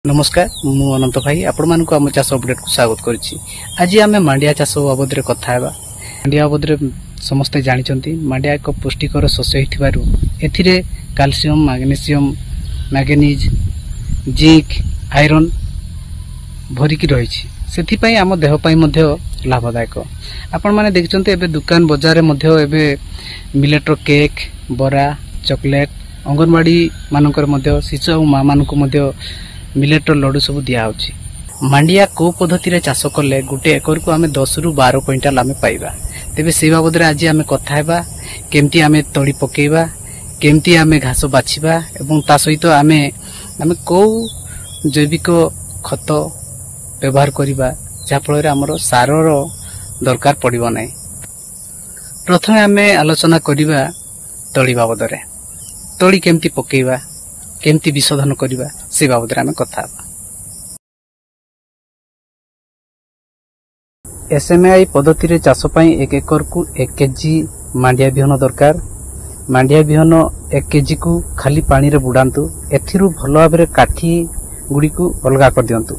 नमस्कार मु अनंत भाई आपण मानक आम चाष अपडेट को स्वागत करुच्ची। आज आम मांडिया चाष बाबद कथा मांडिया बाबद समस्ते जानते मांडिया एक पुष्टिकर शस्य एथिरे calcium magnesium manganese zinc iron भरिकी रही से आम देहपाई लाभदायक। आपण मैंने देखते एवं दुकान बजार में मिलेटर केक बरा चॉकलेट अंगनवाड़ी मानकर शिशु और माँ मानक मिलेटर लड्डू सब दिया मांडिया को पद्धति चाष कले गोटे एकर को आम 10 रु 12 क्विंटाल आम पाइबा। तेबे से बाबद आज आम कथा केमती आम तड़ी पकेबा केमती आम घास बाछिबा एवं ता सहित आम को जैविक खत व्यवहार करिबा जहा फल आमर सारर दरकार पड़िबो नै। प्रथमे आम आलोचना करिबा तड़ी बाबद तड़ी केमती पकेबा केमती विशोधन करिबा से बाबद आम कथा। एसएमआई पद्धति चाष पाई 1 एकर को 1 केजी मांडिया बिहन दरकार। मांडिया बिहन 1 केजी को खाली पानी रे बुड़ांतु एथिरु भल भाव काठी गुड़ी को अलगा कर दियंतु।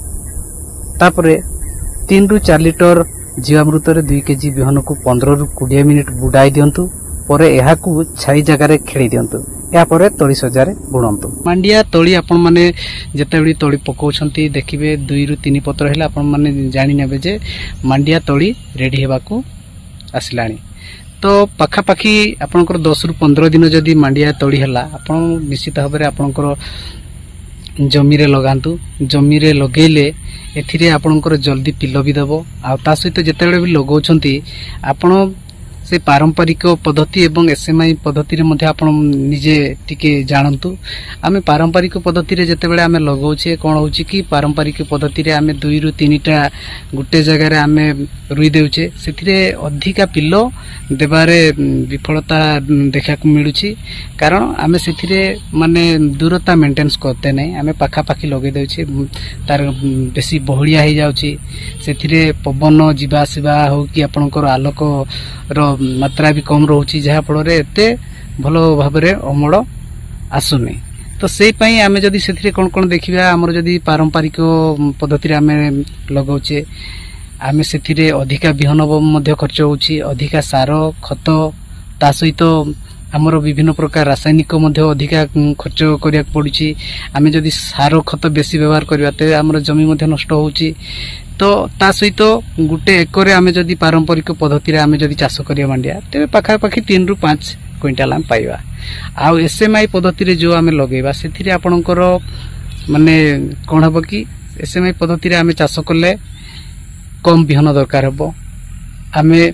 तापरे 3 रु 4 लिटर जीवामृत रे 2 केजी बिहन को 15 रु 20 मिनिट बुड़ाई दियंतु। परे एहा को छाई जगह रे खेली दियंतु। या परे तड़ी सजारे बुणंतु। मांडिया तड़ी आपण माने जेतेबेली तड़ी पकाउछंती देखिबे 2 रु 3 पत्र हेला आपण माने जानि नेबे जे मांडिया तड़ी रेडी हेबा को आसिलानी। तो पाखा पाखी आपनकर 10 रु 15 दिन जदी मांडिया तड़ी हेला आपण निश्चित भाबरे आपनकर जमी रे लगांतु। जमी रे लगेले एथिरे आपनकर जल्दी पिलो भी देबो। आ ता सहित जेतेबेले भी लगाउछंती आपण से पारंपरिक पद्धति एवं एसएमआई पद्धति रे मध्ये आपण निजे टिके जानंतु। आमे पारंपरिक पद्धति रे जेतेबेले आमे लगाउछे कोन होउची कि पारंपरिक पद्धति रे आमे 2 रु 3 टा गुटे जगह रे आमे रुई देउछे सेथिरे अधिका पिल्लो देबारे विफलता देखा को मिलुची। कारण आमे सेथिरे माने दूरता मेंटेनेंस करते नै आमे पाखा पाखी लगे देउछे तार बेसी बहलिया हे जाउची। सेथिरे पवन जीवा आसीबा हो कि आपनकर आलोक रो मात्रा भी कम रोची जहा फल एते भलो भाबरे अमल आसुनी। तो से पई आमे जदी सेथिरे कोन कोन देखिबा हमर जदी पारंपरिक पद्धति रे आमे लगाउचे आमे सेथिरे अधिका बिहन मध्ये खर्च होउची अधिका सार खत ता सहित हमर विभिन्न प्रकार रासायनिक मध्ये अधिका खर्च करिया पड़ुची। आमे जदी सार खत बेसी व्यवहार करबा ते हमर जमी मध्ये नष्ट होउची। तो ता सहित गोटे एकर आमे जदी पारंपरिक पद्धति रे आमे जदी चाष करिया मांडिया तेबे पाखा पाखी 3 रु 5 क्विंटाल आम पाइबा। आ एसएमआई पद्धति रे जो आमे लगेबा सेथिरे आपनकर माने कोन हबो कि एसएमआई पद्धति रे आमे चाष करले कम बिहन दरकार हबो। आमे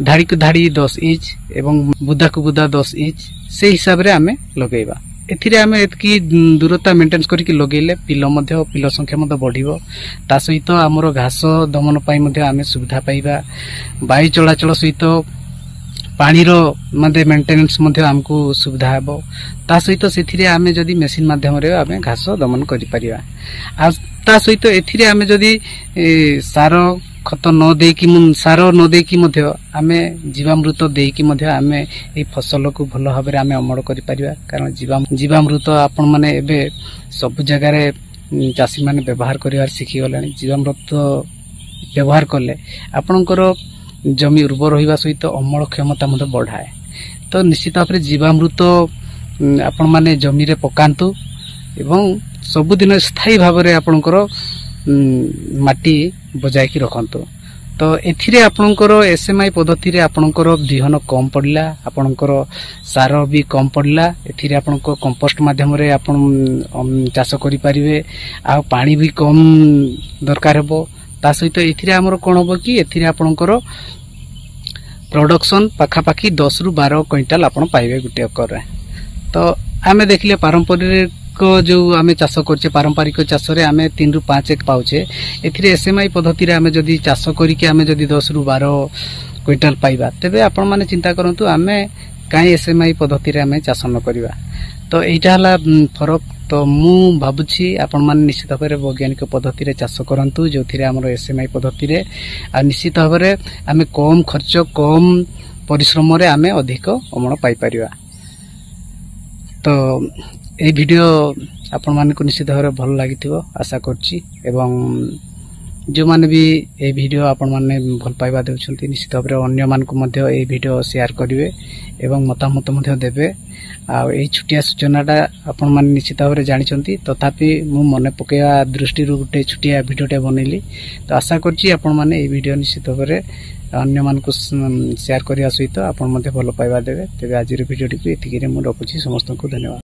धाड़ी को धाड़ी 10 इंच एवं बुदा को बुदा 10 इंच से हिसाब रे आमे लगेबा। एथिरे आमे एतकी दूरता मेंटेनेंस करिक लगेले पिलो संख्या मध्ये बढ़िबो। ता सहित हमरो घास दमन पाई मध्ये आमे सुविधा पाइबा। वायु चलाचल सहित पानी रो मध्ये मेंटेनेंस मध्ये हमको सुविधा हेबो। ता सहित सेथिरे आमे जदी मशीन माध्यम रे आमे घास दमन करि परिबा। आ ता सहित एथिरे आमे जदी सार खत न देकी सार न देकी मध्ये आमे जीवामृत देकी मध्ये आमे ए फसल को भलो भाबरे आमे अमल करि परिबा। कारण जीवामृत आपण माने एबे सब जगह रे चासी माने व्यवहार करिवार सिखि गलानी। जीवामृत व्यवहार करले आपनकर जमी उर्वर होइबा सहित अमल क्षमता मध्ये बढ़ाए। तो निश्चित भाबरे जीवामृत आपण माने जमी रे पकांतु एवं सब दिन स्थायी भाबरे आपनकर माटी बजाय की रखंतु। तो एथिरे आपनकर एसएमआई पद्धति रे आपनकर बिहन कम पड़ला आपनकर सार भी कम पड़ला। एथिरे आपनको कंपोस्ट माध्यम रे आपन चाष करि परिबे। आ पानी भी कम दरकार हेबो। ता सहित एथिरे हमर कोन होबो कि एथिरे आपनकर प्रोडक्शन पाखा पाखी 10 रु 12 क्विंटाल आपन पाइबे गुटे एकर रे। तो आमे देखले पारंपरिक जो आमे चाष करछे पारंपरिक चाष रे आमे 3 रु 5 एक पाउछे। एथिरे एसएमआई पद्धति रे आमे जदी चाष करिके आमे जदी 10 रु 12 क्विंटाल पाइबा तेबे आपण माने चिंता करंतु आमे काई एसएमआई पद्धति रे आमे चाष न करिबा। तो एटा हला फरक। तो मु भाबुछि आपण माने निश्चित भाबरे वैज्ञानिक पद्धति रे चाष करंतु जोथिरे हमर एसएमआई पद्धति रे आ निश्चित भाबरे आमे कम खर्च कम परिश्रम रे आमे अधिक अमल पाई परिबा। तो ए वीडियो आपण मानक निश्चित भाव भल लगी आशा करछि एवं जो माने भी ए वीडियो आपण माने भल पाइबा देउछंती निश्चित भाव अन्य मानक मध्य ए वीडियो शेयर करिवे एवं मतामत मध्य देबे आ ए छुटिया सूचनाटा आपण माने निश्चित भाव जानिछंती तथापि मु मने पकेया दृष्टि रु गुटे छुटिया वीडियोटे बनेली तो आशा करछि आपण माने ए वीडियो निश्चित भाव अन्य मानक शेयर करिया सहित आपण मध्य भल पाइबा देबे तेबे आज वीडियो टी एतिके मु रखुछि समस्त को धन्यवाद।